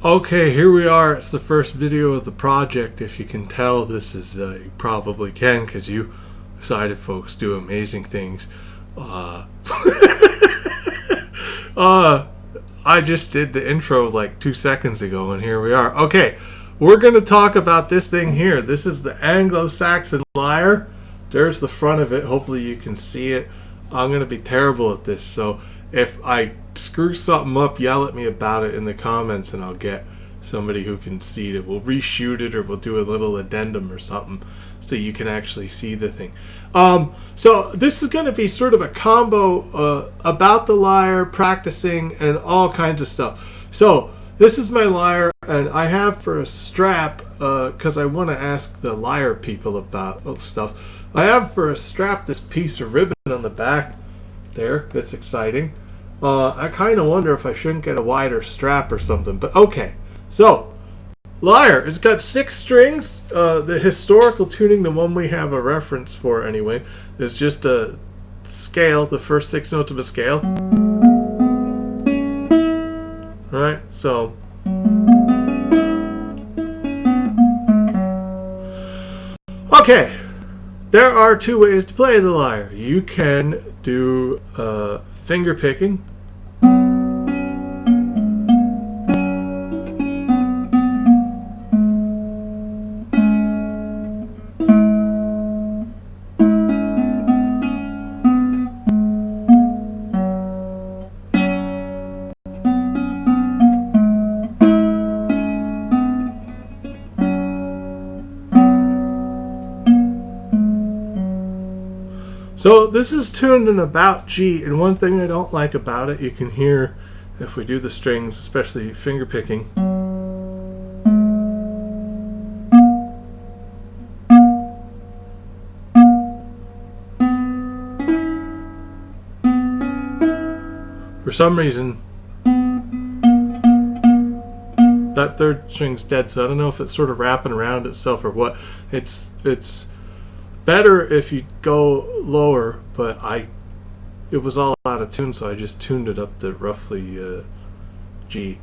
Okay, here we are. It's the first video of the project. If you can tell, this is, you probably can, because you sighted folks do amazing things. I just did the intro like 2 seconds ago, and here we are. Okay, we're going to talk about this thing here. This is the Anglo-Saxon lyre. There's the front of it. Hopefully you can see it. I'm going to be terrible at this, so if I screw something up, yell at me about it in the comments, and I'll get somebody who can see it. We'll reshoot it, or we'll do a little addendum or something so you can actually see the thing. So this is going to be sort of a combo about the lyre, practicing, and all kinds of stuff. So this is my lyre, and I have for a strap, because I want to ask the lyre people about stuff. I have for a strap this piece of ribbon on the back there. That's exciting. I kind of wonder if I shouldn't get a wider strap or something, but okay. So, lyre, it's got 6 strings. The historical tuning, the one we have a reference for anyway, is just a scale, the first 6 notes of a scale. Alright, so okay, there are 2 ways to play the lyre. You can do finger picking. So this is tuned in about G, and one thing I don't like about it, you can hear if we do the strings, especially finger picking. For some reason, that 3rd string's dead, so I don't know if it's sort of wrapping around itself or what. It's better if you go lower, but it was all out of tune, so I just tuned it up to roughly G.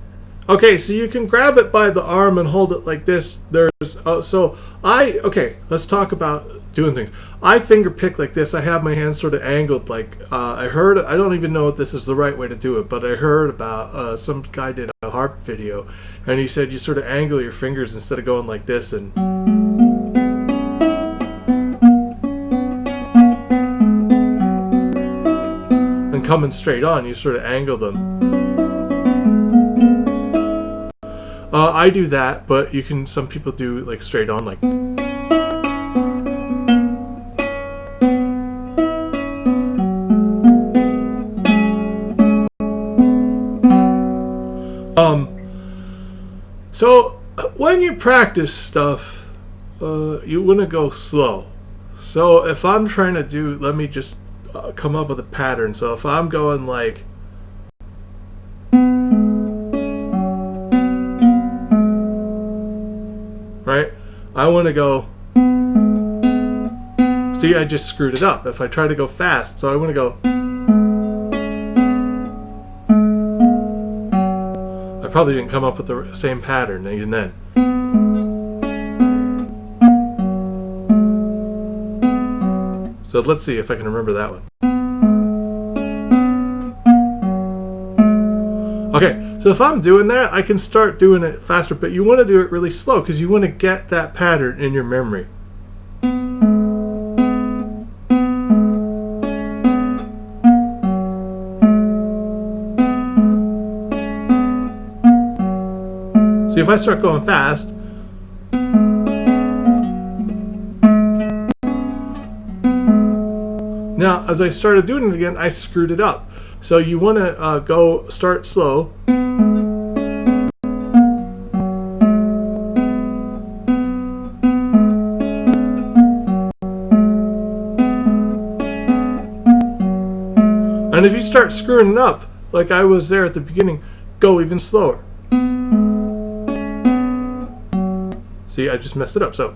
Okay, so you can grab it by the arm and hold it like this. Okay, let's talk about doing things. I finger pick like this. I have my hands sort of angled like, I don't even know if this is the right way to do it, but I heard about, some guy did a harp video, and he said you sort of angle your fingers instead of going like this and coming straight on, you sort of angle them. I do that, but some people do like straight on, like. So when you practice stuff, you want to go slow. So if I'm trying to do, let me just come up with a pattern. So if I'm going like right, I want to go, see, I just screwed it up. If I try to go fast, so I want to go, I probably didn't come up with the same pattern even then. So let's see if I can remember that one. Okay, so if I'm doing that, I can start doing it faster, but you want to do it really slow because you want to get that pattern in your memory. See, if I start going fast, now, as I started doing it again, I screwed it up. So you want to start slow. And if you start screwing it up, like I was there at the beginning, go even slower. See, I just messed it up, so.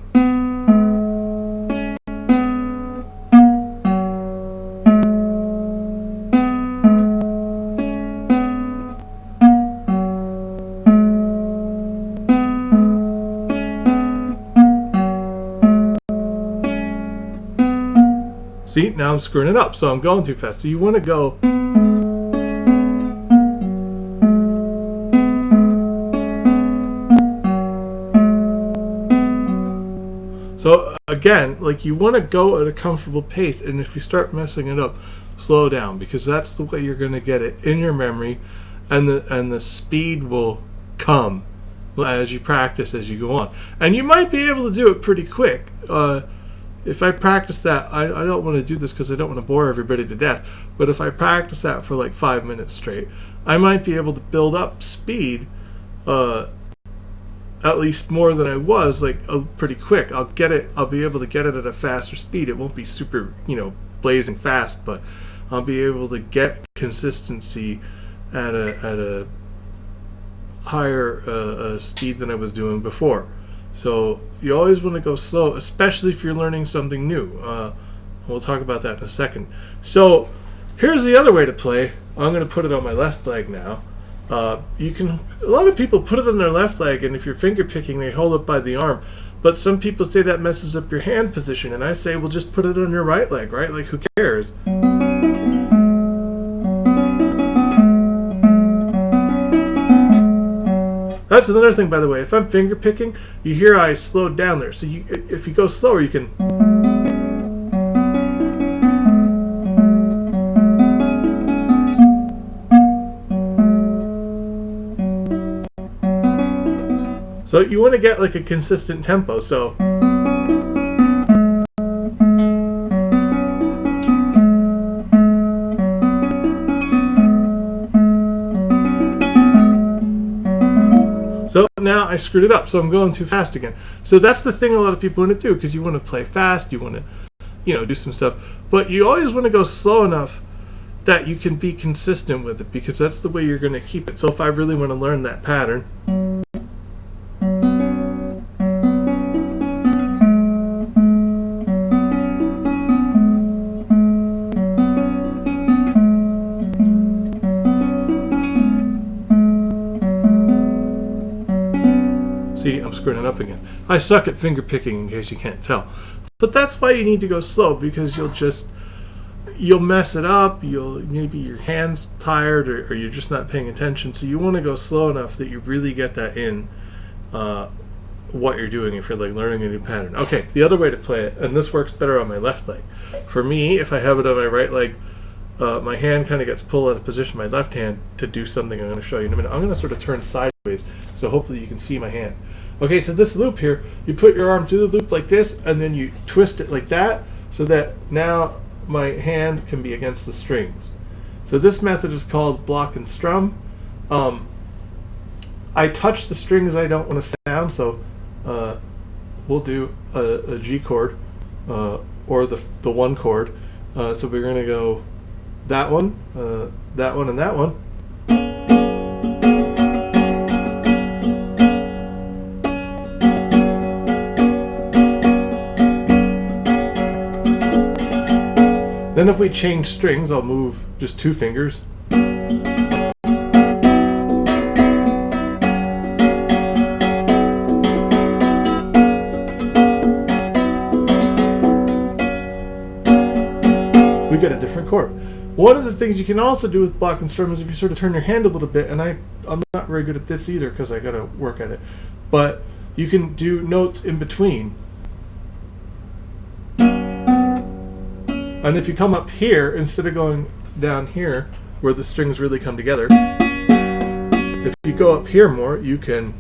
See, now I'm screwing it up, so I'm going too fast. So you want to go. So again, like, you want to go at a comfortable pace, and if you start messing it up, slow down, because that's the way you're going to get it in your memory, and the speed will come as you practice, as you go on. And you might be able to do it pretty quick. If I practice that, I don't want to do this because I don't want to bore everybody to death, but if I practice that for like 5 minutes straight, I might be able to build up speed at least more than I was, like, pretty quick. I'll be able to get it at a faster speed. It won't be super, blazing fast, but I'll be able to get consistency at a higher speed than I was doing before. So you always want to go slow, especially if you're learning something new. We'll talk about that in a second. So here's the other way to play. I'm going to put it on my left leg now. A lot of people put it on their left leg, and if you're finger picking, they hold it by the arm. But some people say that messes up your hand position, and I say, well, just put it on your right leg, right? Like, who cares? That's another thing, by the way. If I'm finger picking, you hear I slowed down there. So if you go slower, you can. So you want to get like a consistent tempo. So now I screwed it up, so I'm going too fast again. So that's the thing a lot of people want to do, because you want to play fast, you want to, do some stuff, but you always want to go slow enough that you can be consistent with it, because that's the way you're going to keep it. So if I really want to learn that pattern, see, I'm screwing it up again. I suck at finger picking, in case you can't tell. But that's why you need to go slow, because you'll mess it up. Maybe your hand's tired, or you're just not paying attention. So you want to go slow enough that you really get that in what you're doing if you're like learning a new pattern. Okay, the other way to play it, and this works better on my left leg. For me, if I have it on my right leg, my hand kind of gets pulled out of position, my left hand, to do something I'm going to show you in a minute. I'm going to sort of turn sideways, so hopefully you can see my hand. Okay, so this loop here, you put your arm through the loop like this, and then you twist it like that, so that now my hand can be against the strings. So this method is called block and strum. I touch the strings I don't want to sound, so we'll do a G chord, or the one chord. So we're going to go that one, and that one. Then if we change strings, I'll move just 2 fingers. We get a different chord. One of the things you can also do with block and strum is if you sort of turn your hand a little bit, and I'm not very good at this either because I gotta work at it, but you can do notes in between. And if you come up here, instead of going down here, where the strings really come together, if you go up here more, you can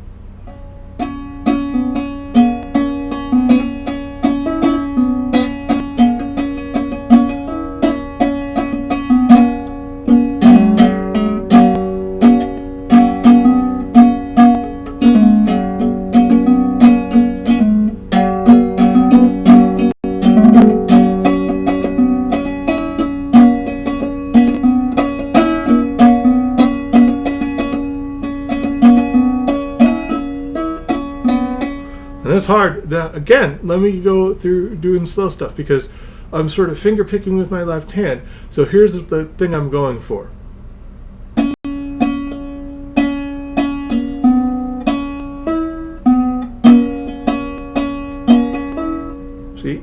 it's hard. Now, again, let me go through doing slow stuff, because I'm sort of finger picking with my left hand. So here's the thing I'm going for. See?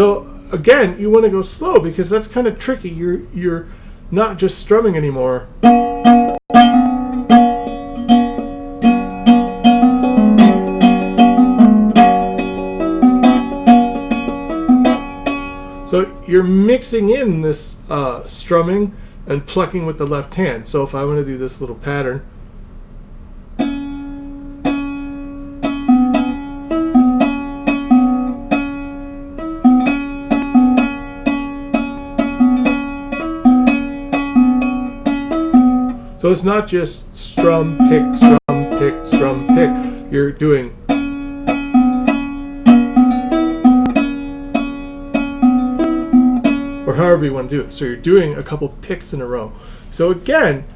So again, you want to go slow because that's kind of tricky. You're not just strumming anymore. So you're mixing in this strumming and plucking with the left hand. So if I want to do this little pattern, so it's not just strum, pick, strum, pick, strum, pick. You're doing or however you want to do it. So you're doing a couple picks in a row. So again,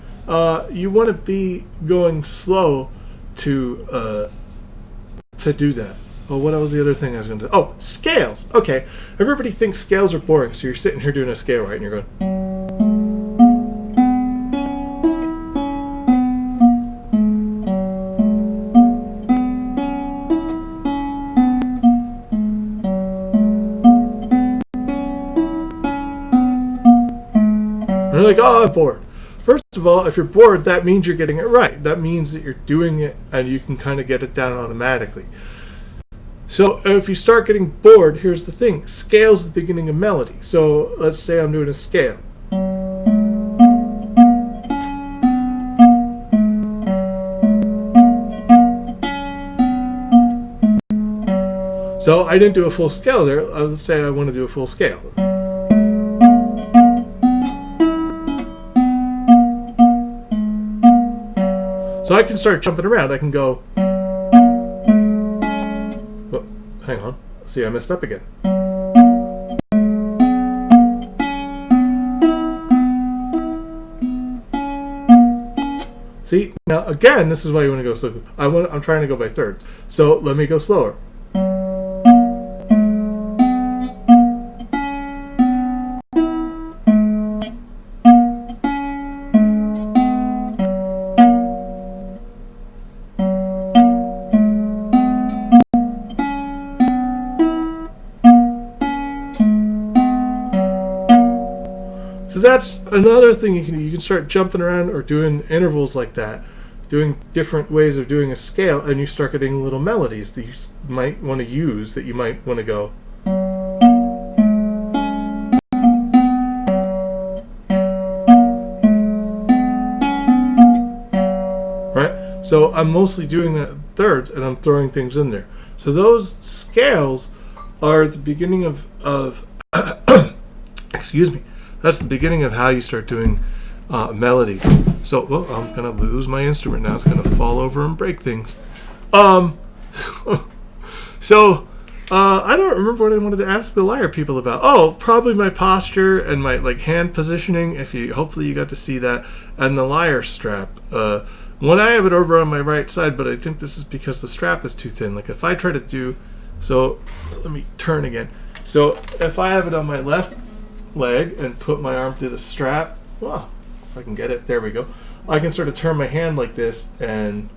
you want to be going slow to do that. Oh, what was the other thing I was going to do? Oh, scales. Okay, everybody thinks scales are boring, so you're sitting here doing a scale, right? And you're going. And you're like, oh, I'm bored. First of all, if you're bored, that means you're getting it right. That means that you're doing it and you can kind of get it down automatically. So if you start getting bored, here's the thing. Scale's the beginning of melody. So let's say I'm doing a scale. So I didn't do a full scale there. Let's say I want to do a full scale. So I can start jumping around. I can go. Oh, hang on. See, I messed up again. See, now again, this is why you want to go slow. I'm trying to go by thirds. So let me go slower. So that's another thing you can do. You can start jumping around or doing intervals like that, doing different ways of doing a scale, and you start getting little melodies that you might want to use, that you might want to go. Right? So I'm mostly doing that in thirds, and I'm throwing things in there. So those scales are the beginning of excuse me. That's the beginning of how you start doing melody. So, well, I'm going to lose my instrument now. It's going to fall over and break things. So, I don't remember what I wanted to ask the Lyre people about. Oh, probably my posture and my hand positioning. Hopefully you got to see that, and the Lyre strap. When I have it over on my right side, but I think this is because the strap is too thin. Like if I try to do, so let me turn again. So if I have it on my left leg and put my arm through the strap, well, if I can get it, there we go. I can sort of turn my hand like this and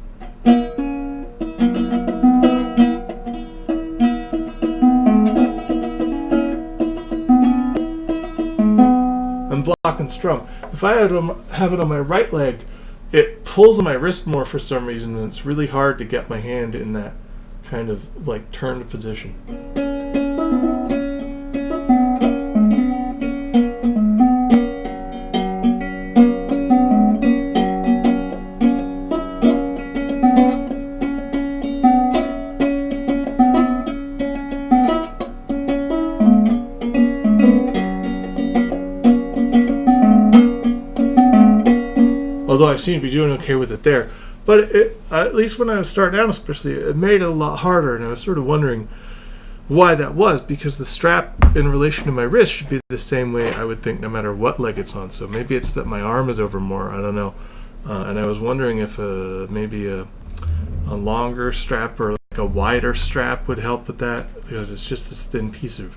and block and strum. If I have it on my right leg, it pulls on my wrist more for some reason, and it's really hard to get my hand in that kind of turned position. Although I seem to be doing okay with it there. But at least when I was starting out especially, it made it a lot harder, and I was sort of wondering why that was, because the strap in relation to my wrist should be the same way, I would think, no matter what leg it's on. So maybe it's that my arm is over more, I don't know. And I was wondering if maybe a longer strap or a wider strap would help with that, because it's just this thin piece of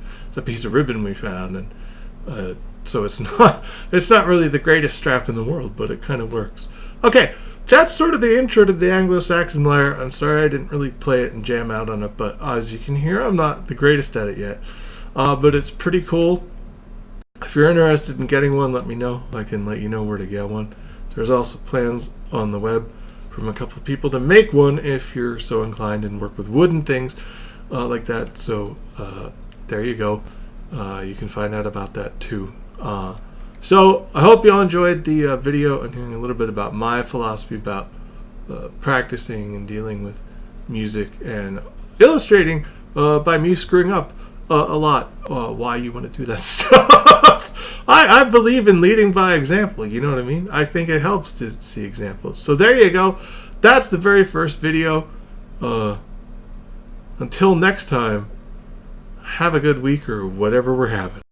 ribbon we found, and so it's not really the greatest strap in the world, but it kind of works. Okay, that's sort of the intro to the Anglo-Saxon lyre. I'm sorry I didn't really play it and jam out on it, but as you can hear, I'm not the greatest at it yet. but it's pretty cool. If you're interested in getting one, let me know. I can let you know where to get one. There's also plans on the web from a couple of people to make one if you're so inclined and work with wooden things like that. So there you go. You can find out about that too. So I hope you all enjoyed the video and hearing a little bit about my philosophy about practicing and dealing with music and illustrating by me screwing up a lot why you want to do that stuff. I believe in leading by example, you know what I mean? I think it helps to see examples. So there you go. That's the very first video. Until next time, have a good week or whatever we're having.